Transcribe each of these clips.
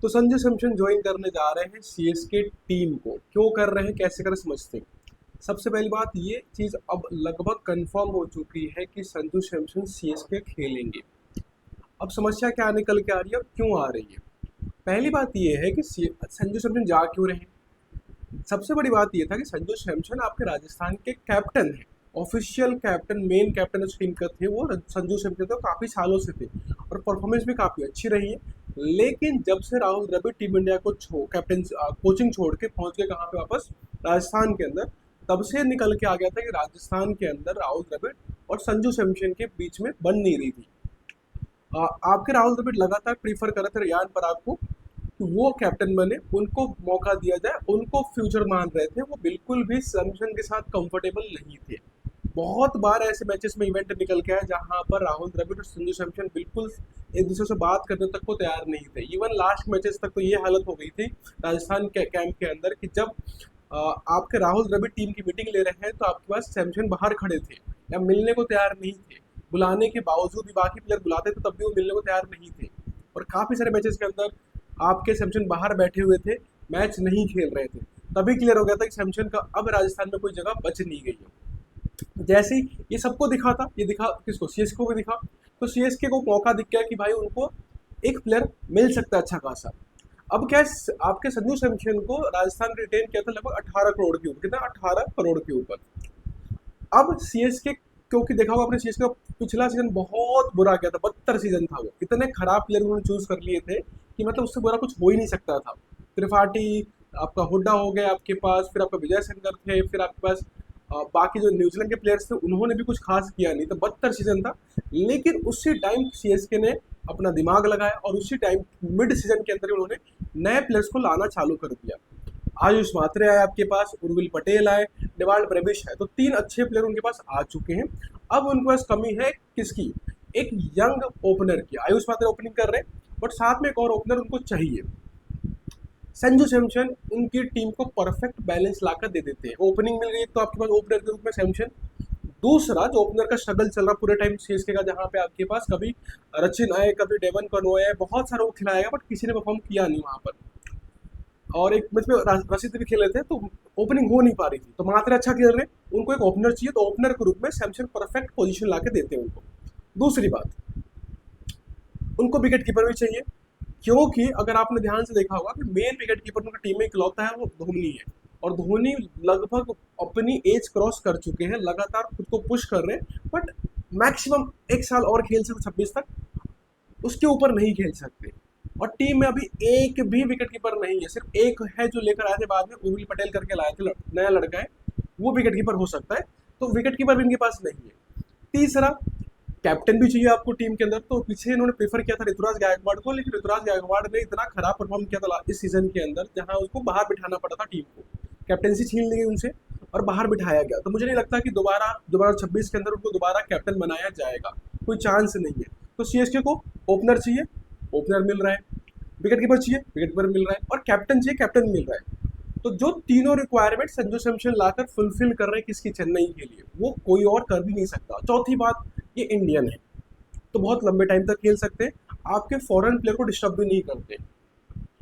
तो संजू सैमसन ज्वाइन करने जा रहे हैं सीएसके टीम को। क्यों कर रहे हैं, कैसे कर समझते हैं। सबसे पहली बात, ये चीज अब लगभग कंफर्म हो चुकी है कि संजू सैमसन सीएसके खेलेंगे। अब समस्या क्या निकल के आ रही है और क्यों आ रही है। पहली बात ये है कि संजू सैमसन जा क्यों रहे हैं। सबसे बड़ी बात ये था कि संजू सैमसन आपके राजस्थान के कैप्टन हैं। ऑफिशियल कैप्टन, मेन कैप्टन उस टीम का थे वो संजू सैमसन, तो काफ़ी सालों से थे और परफॉर्मेंस भी काफ़ी अच्छी रही है। लेकिन जब से राहुल द्रविड़ टीम इंडिया को कैप्टन कोचिंग छोड़ के पहुंच गए कहाँ पे, वापस राजस्थान के अंदर, तब से निकल के आ गया था कि राजस्थान के अंदर राहुल द्रविड़ और संजू सैमसन के बीच में बन नहीं रही थी। आपके राहुल द्रविड़ लगातार प्रीफर कर रहे थे रियान पराग को कि वो कैप्टन बने, उनको मौका दिया जाए, उनको फ्यूचर मान रहे थे। वो बिल्कुल भी सैमसन के साथ कंफर्टेबल नहीं थे। बहुत बार ऐसे मैचेस में इवेंट निकल के आए जहां पर राहुल द्रविड़ और संजू सैमसन बिल्कुल एक दूसरे से बात करने तक को तैयार नहीं थे। इवन लास्ट मैचेस तक तो ये हालत हो गई थी राजस्थान के कैंप के अंदर कि जब आपके राहुल द्रविड़ टीम की मीटिंग ले रहे हैं तो आपके पास सैमसन बाहर खड़े थे या मिलने को तैयार नहीं थे। बुलाने के बावजूद भी बाकी प्लेयर बुलाते थे तब भी वो मिलने को तैयार नहीं थे। और काफ़ी सारे मैचेस के अंदर आपके सैमसन बाहर बैठे हुए थे, मैच नहीं खेल रहे थे। तभी क्लियर हो गया था कि सैमसन का अब राजस्थान में कोई जगह बच नहीं गई है। जैसे ही ये सबको दिखा था, ये दिखा किसको, सीएसके को भी दिखा, तो सीएसके को मौका दिख गया कि भाई उनको एक प्लेयर मिल सकता है अच्छा खासा। अब क्या आपके संजू सैमसन को राजस्थान ने रिटेन किया था लगभग 18 करोड़ के ऊपर, कितना, 18 करोड़ के ऊपर। अब सीएसके, क्योंकि देखा होगा आपने सीएसके का पिछला सीजन बहुत बुरा गया था, 72 सीजन था वो। इतने खराब प्लेयर उन्होंने चूज कर लिए थे कि मतलब उससे बुरा कुछ हो ही नहीं सकता था। त्रिपाठी, आपका हुड्डा हो गया आपके पास, फिर आपका विजय शंकर थे, फिर आपके पास बाकी जो न्यूजीलैंड के प्लेयर्स थे उन्होंने भी कुछ खास किया नहीं। तो 72 सीजन था। लेकिन उसी टाइम सीएसके ने अपना दिमाग लगाया और उसी टाइम मिड सीजन के अंदर उन्होंने नए प्लेयर्स को लाना चालू कर दिया। आयुष मात्रे आए आपके पास, उर्विल पटेल आए, डेवाल्ड ब्रेविश है, तो 3 अच्छे प्लेयर उनके पास आ चुके हैं। अब उनके पास कमी है किसकी, एक यंग ओपनर की। आयुष मात्रे ओपनिंग कर रहे हैं बट साथ में एक और ओपनर उनको चाहिए। संजू सैमसन उनकी टीम को परफेक्ट बैलेंस लाकर दे देते हैं। ओपनिंग मिल गई तो आपके पास ओपनर के रूप में सैमसन। दूसरा जो ओपनर का स्ट्रगल चल रहा पूरे टाइम सीएसके का, जहाँ पे आपके पास कभी रचिन आए, कभी डेवन कनोए आए, बहुत सारा वो खिलाएगा बट किसी ने परफॉर्म किया नहीं वहाँ पर। और एक मैच में रशीद भी खेले थे तो ओपनिंग हो नहीं पा रही थी, तो मात्रा अच्छा खेल रहे हैं, उनको एक ओपनर चाहिए, तो ओपनर के रूप में सैमसन परफेक्ट पोजीशन ला के देते हैं उनको। दूसरी बात, उनको विकेट कीपर भी चाहिए, क्योंकि अगर आपने ध्यान से देखा होगा कि मेन विकेट कीपर उनकी टीम में इकलौता है वो धोनी है। और धोनी लगभग अपनी एज क्रॉस कर चुके हैं, लगातार खुद को पुश कर रहे हैं, बट मैक्सिमम 1 साल और खेल सकते 26 तक, उसके ऊपर नहीं खेल सकते। और टीम में अभी एक भी विकेट कीपर नहीं है, सिर्फ एक है जो लेकर आए थे बाद में, उर्विल पटेल करके लाए थे, नया लड़का है, वो विकेट कीपर हो सकता है। तो विकेट कीपर भी इनके पास नहीं है। तीसरा, कैप्टन भी चाहिए आपको टीम के अंदर, तो पीछे इन्होंने प्रेफर किया था ऋतुराज गायकवाड़ को, लेकिन ऋतुराज गायकवाड़ ने इतना खराब परफॉर्म किया था इस सीजन के अंदर जहां उसको बाहर बिठाना पड़ा था टीम को, कैप्टनसी छीन ली गई उनसे और बाहर बिठाया गया। तो मुझे नहीं लगता कि दोबारा 2026 के अंदर उनको दोबारा कैप्टन बनाया जाएगा, कोई चांस नहीं है। तो सीएसके को ओपनर चाहिए, ओपनर मिल रहा है, विकेट कीपर चाहिए, विकेट कीपर मिल रहा है, और कैप्टन चाहिए, कैप्टन मिल रहा है। तो जो तीनों रिक्वायरमेंट संजू सैमसन लाकर फुलफिल कर रहे हैं किसकी, चेन्नई के लिए, वो कोई और कर भी नहीं सकता। चौथी बात, ये इंडियन है तो बहुत लंबे टाइम तक खेल सकते हैं, आपके फॉरेन प्लेयर को डिस्टर्ब भी नहीं करते।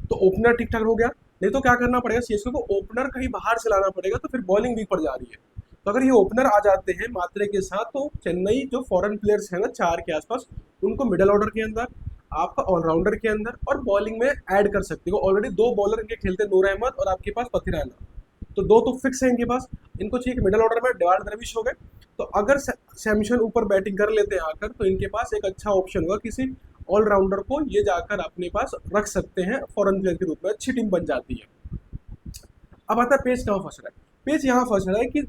तो ओपनर ठीक ठाक हो गया। नहीं तो क्या करना पड़ेगा, सीएसके को ओपनर कहीं बाहर से लाना पड़ेगा, तो फिर बॉलिंग वीक पड़ जा रही है। तो अगर ये ओपनर आ जाते हैं मात्रे के साथ, तो चेन्नई जो फॉरेन प्लेयर्स हैं ना 4 के आसपास, उनको मिडल ऑर्डर के अंदर, आपका ऑलराउंडर के अंदर और बॉलिंग में ऐड कर सकते हो। ऑलरेडी 2 बॉलर इनके खेलते हैं, नूर अहमद और आपके पास पथिराना, तो 2 तो फिक्स है इनके पास। इनको चाहिए कि मिडल ऑर्डर में डेवाल्ड ब्रेविश हो गए, तो अगर सैमसन ऊपर बैटिंग कर लेते हैं आकर, तो इनके पास एक अच्छा ऑप्शन होगा, किसी ऑलराउंडर को ये जाकर अपने पास रख सकते हैं फॉरेन प्लेयर के रूप में, अच्छी टीम बन जाती है। अब आता है पेज कहाँ फंस रहा है। पेज यहाँ फंस रहा है कि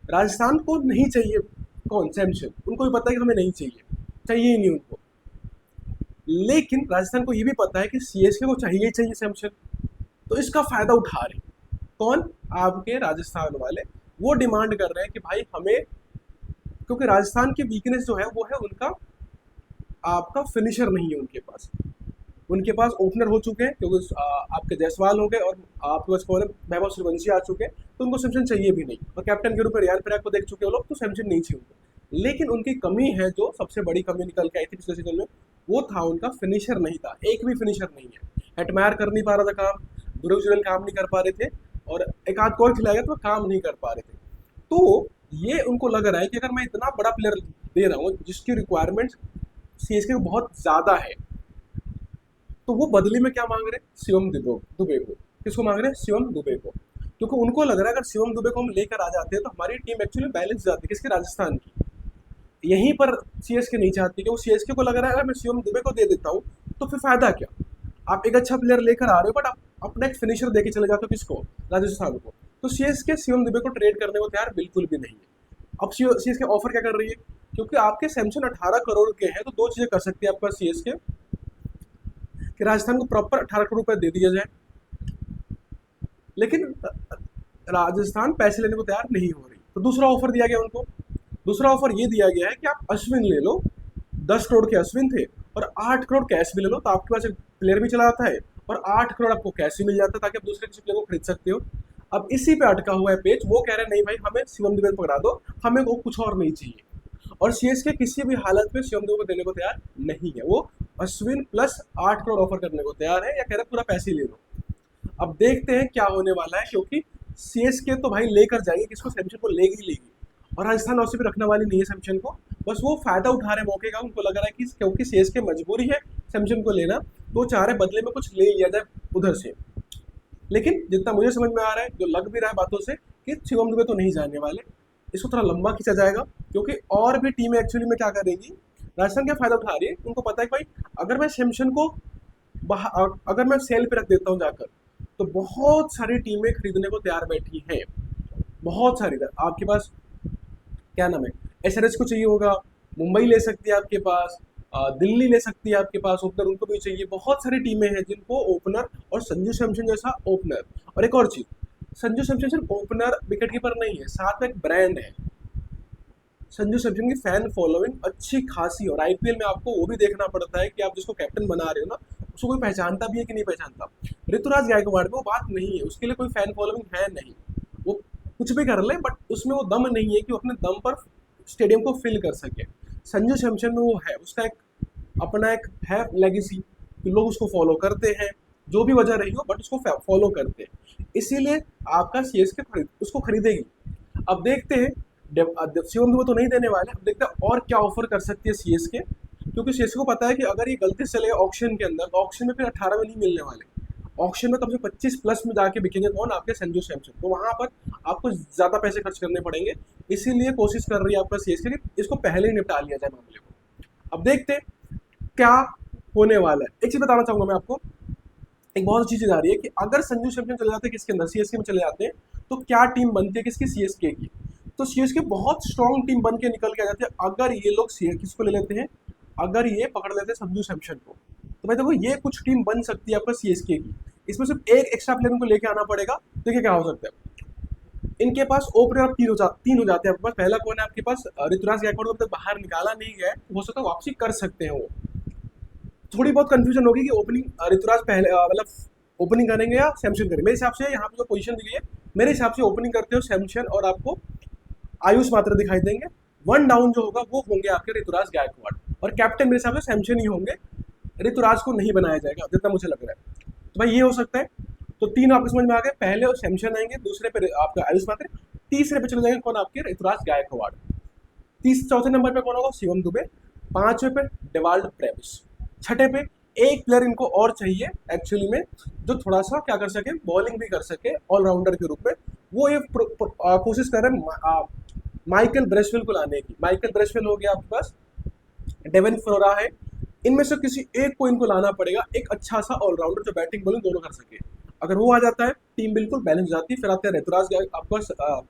राजस्थान को नहीं चाहिए कौन, सैमसन, उनको भी पता है कि हमें नहीं चाहिए, चाहिए ही नहीं उनको। लेकिन राजस्थान को ये भी पता है कि सीएसके को चाहिए ही चाहिए सैमसन, तो इसका फायदा उठा रहे कौन, आपके राजस्थान वाले। वो डिमांड कर रहे हैं कि भाई हमें, क्योंकि राजस्थान की वीकनेस जो है वो है उनका, आपका फिनिशर नहीं है उनके पास। उनके पास ओपनर हो चुके हैं, क्योंकि आपके जायसवाल हो गए और आपके पास कौन है, वैभव सूर्यवंशी आ चुके हैं, तो उनको सैमसन चाहिए भी नहीं। और कैप्टन के रूप में रियान पराग को देख चुके हैं लोग, तो सैमसन नहीं चाहिए उनको। लेकिन उनकी कमी है, जो सबसे बड़ी कमी निकल के आई थी पिछले सीजन में, वो था उनका फिनिशर नहीं था, एक भी फिनिशर नहीं है। हेटमायर कर नहीं पा रहा था काम, ब्रूजवेल काम नहीं कर पा रहे थे, और एक आध और खिलाएगा तो काम नहीं कर पा रहे थे। तो ये उनको लग रहा है कि अगर मैं इतना बड़ा प्लेयर दे रहा हूँ जिसकी रिक्वायरमेंट सीएसके को बहुत ज़्यादा है, तो वो बदले में क्या मांग रहे हैं? शिवम दुबे को। किसको मांग रहे हैं? शिवम दुबे को। क्योंकि उनको लग रहा है अगर शिवम दुबे को हम लेकर आ जाते हैं तो हमारी टीम एक्चुअली बैलेंस जाती है। किसकी? राजस्थान की। यहीं पर सीएसके नहीं चाहती, कि वो सीएसके को लग रहा है अगर मैं शिवम दुबे को दे देता हूँ तो फिर फायदा क्या? आप एक अच्छा प्लेयर लेकर आ रहे हो बट आप अपना एक फिनिशर देके चले जाते हो। किसको? राजस्थान को। तो सीएसके शिवम दुबे को ट्रेड करने को तैयार बिल्कुल भी नहीं है। अब सीएसके ऑफर क्या कर रही है? क्योंकि आपके सैमसन 18 करोड़ के हैं तो दो चीजें कर सकती है आपका सीएसके, कि राजस्थान को प्रॉपर 18 करोड़ रुपए दे दिया जाए, लेकिन राजस्थान पैसे लेने को तैयार नहीं हो रही। तो दूसरा ऑफर दिया गया उनको। दूसरा ऑफर ये दिया गया है कि आप अश्विन ले लो, 10 करोड़ के अश्विन थे, और 8 करोड़ कैश भी ले लो, तो आपके पास एक प्लेयर भी चला जाता है और 8 करोड़ आपको कैश भी मिल जाता है, ताकि आप दूसरे किसी प्लेयर को खरीद सकते हो। अब इसी पे अटका हुआ है पेज। वो कह रहे हैं नहीं भाई, हमें शिवम दुबे पकड़ा दो, हमें वो कुछ और नहीं चाहिए। और सीएसके किसी भी हालत में शिवम दुबे को देने को तैयार नहीं है। वो अश्विन प्लस 8 करोड़ ऑफर करने को तैयार है, या कह रहे पूरा पैसे ले लो। अब देखते हैं क्या होने वाला है, क्योंकि सीएसके तो भाई लेकर जाएगी, किसको? सैमसन को लेगी ही लेगी। और राजस्थान वैसे भी रखने वाली नहीं है सैमसन को, बस वो फायदा उठा रहे मौके का। उनको लग रहा है कि क्योंकि सीएसके मजबूरी है सैमसन को लेना, तो चाह रहे बदले में कुछ ले लिया जाए उधर से। लेकिन जितना मुझे समझ में आ रहा है, जो लग भी रहा है बातों से, कि शिवम दुबे तो नहीं जाने वाले। इसको थोड़ा लंबा खींचा जाएगा, क्योंकि और भी टीमें एक्चुअली में क्या करेगी, राजस्थान क्या फायदा उठा रही है। उनको पता है कि भाई अगर मैं सैमसन को अगर मैं सेल पे रख देता हूँ जाकर, तो बहुत सारी टीमें खरीदने को तैयार बैठी हैं। बहुत सारी। आपके पास क्या नाम है, एसआरएच को चाहिए होगा, मुंबई ले सकती है आपके पास, दिल्ली ले सकती है आपके पास ओपनर, उनको भी चाहिए। बहुत सारी टीमें हैं जिनको ओपनर, और संजू सैमसन जैसा ओपनर। और एक और चीज, संजू सैमसन सिर्फ ओपनर विकेट कीपर नहीं है, साथ में एक ब्रांड है। संजू सैमसन की फैन फॉलोइंग अच्छी खासी, और आईपीएल में आपको वो भी देखना पड़ता है कि आप जिसको कैप्टन बना रहे हो ना, उसको कोई पहचानता भी है कि नहीं पहचानता। ऋतुराज गायकवाड़ में वो बात नहीं है, उसके लिए कोई फैन फॉलोइंग है नहीं। वो कुछ भी कर ले, बट उसमें वो दम नहीं है कि वो अपने दम पर स्टेडियम को फिल कर सके। संजू सैमसन में वो है, उसका एक अपना एक है लेगेसी, कि लोग उसको फॉलो करते हैं, जो भी वजह रही हो, बट उसको फॉलो करते हैं। इसीलिए आपका सीएसके उसको खरीदेगी। अब देखते हैं, शिवम दुबे तो नहीं देने वाले। अब देखते हैं और क्या ऑफर कर सकती है सीएसके, क्योंकि सीएसके को पता है कि अगर ये गलती से चले ऑक्शन के अंदर, तो ऑक्शन में फिर 18 में नहीं मिलने वाले। ऑक्शन में कम से 25 प्लस में जाके बिकेंगे कौन? आपके संजू सैमसन। तो वहां पर आपको ज्यादा पैसे खर्च करने पड़ेंगे। इसीलिए कोशिश कर रही है आपका सीएसके कि इसको पहले ही निपटा लिया जाए मामले को। अब देखते हैं क्या होने वाला है। एक चीज बताना चाहूंगा मैं आपको, एक बहुत अच्छी चीज आ रही है कि अगर संजू सैमसन चले जाते हैं किसके अंदर, सीएसके में चले जाते हैं, तो क्या टीम बनती है किसकी? सीएसके की। तो सीएसके बहुत स्ट्रॉन्ग टीम बन के निकल के आ जाती है अगर ये लोग किसको ले लेते हैं, अगर ये पकड़ लेते हैं संजू सैमसन को। तो भाई देखो, ये कुछ टीम बन सकती है आपका सीएसके की। इसमें सिर्फ एक एक्स्ट्रा प्लेयर को लेके आना पड़ेगा। देखिए क्या हो सकता है। इनके पास ओपनर अब तीन हो जाते हैं आपके पास। पहला कौन है आपके पास? ऋतुराज गायकवाड़ को अब तक बाहर निकाला नहीं गया है, हो सकता है वापसी कर सकते हैं वो। थोड़ी बहुत कंफ्यूजन होगी कि ओपनिंग ऋतुराज पहले मतलब ओपनिंग करेंगे या सैमसन करेंगे। मेरे हिसाब से यहाँ पे जो पोजीशन दी गई है, मेरे हिसाब से ओपनिंग करते हो सैमसन, और आपको आयुष मात्र दिखाई देंगे। वन डाउन जो होगा वो होंगे आपके ऋतुराज गायकवाड़, और कैप्टन मेरे हिसाब से सैमसन ही होंगे। ऋतुराज को नहीं बनाया जाएगा जितना मुझे लग रहा है। तो भाई ये हो सकता है। तो तीन आपको समझ में आ गए। पहले और सैमसन आएंगे, दूसरे पे आपका आयुष मात्र, तीसरे पे चले जाएंगे कौन? आपके ऋतुराज गायकवाड़। चौथे नंबर पे कौन होगा? शिवम दुबे। पांचवे पे डेवाल्ड ब्रेविस। छठे पे एक प्लेयर इनको और चाहिए एक्चुअली में, जो थोड़ा सा क्या कर सके, बॉलिंग भी कर सके ऑलराउंडर के रूप में। वो ये कोशिश कर रहे हैं माइकल ब्रेसवेल को लाने की। माइकल ब्रेसवेल हो गया आपके पास, डेवन फ्लोरा है। इनमें से किसी एक को इनको लाना पड़ेगा, एक अच्छा सा ऑलराउंडर जो बैटिंग बॉलिंग दोनों कर सके। अगर वो आ जाता है, टीम बिल्कुल बैलेंस हो जाती है। फिर आते हैं ऋतुराज, आपका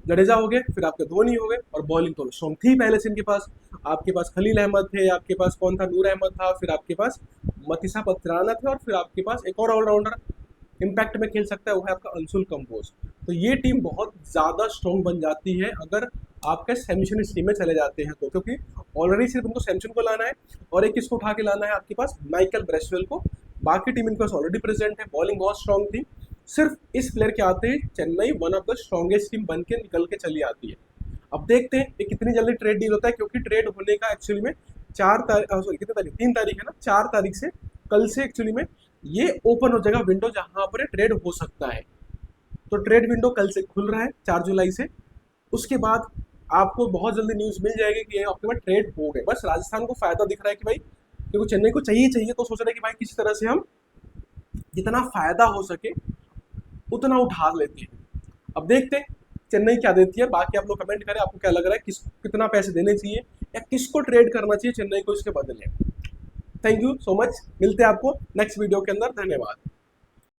जडेजा हो गए, फिर आपके धोनी हो गए, और बॉलिंग तो स्ट्रॉन्ग थी पहले से इनके पास। आपके पास खलील अहमद थे, आपके पास कौन था? नूर अहमद था, फिर आपके पास मतीसा पत्राना थे, और फिर आपके पास एक और ऑलराउंडर इम्पैक्ट में खेल सकता है, वो है आपका अंशुल कंबोज। तो ये टीम बहुत ज़्यादा स्ट्रॉन्ग बन जाती है अगर आपके सैमसन इस टीम में चले जाते हैं तो, क्योंकि ऑलरेडी सिर्फ उनको सैमसन को लाना है, और एक किसको उठा के लाना है आपके पास? माइकल ब्रेसवेल को। बाकी टीम इनके पास ऑलरेडी प्रेजेंट है, बॉलिंग बहुत स्ट्रॉन्ग थी। सिर्फ इस प्लेयर के आते ही Chennai one of the strongest team बन के निकल के चली आती है। अब देखते हैं ये कितनी जल्दी ट्रेड डील होता है, क्योंकि ट्रेड होने का एक्चुअली में 4 तारीख, सॉरी कितनी तारीख, 3 तारीख है ना, 4 तारीख से, कल से एक्चुअली में ये ओपन हो जाएगा विंडो जहां पर ट्रेड हो सकता है। तो ट्रेड विंडो कल से खुल रहा है 4 जुलाई से। उसके बाद आपको बहुत जल्दी न्यूज़ मिल जाएगी कि ये आपके पास ट्रेड हो गए। बस राजस्थान को फायदा दिख रहा है कि भाई, क्योंकि चेन्नई को चाहिए चाहिए, तो सोच रहे हैं कि भाई किसी तरह से हम जितना फायदा हो सके उतना उठा लेते हैं। अब देखते हैं चेन्नई क्या देती है। बाकी आप लोग कमेंट करें आपको क्या लग रहा है, किस कितना पैसे देने चाहिए या किसको ट्रेड करना चाहिए चेन्नई को इसके बदले। थैंक यू सो मच, मिलते हैं आपको नेक्स्ट वीडियो के अंदर। धन्यवाद।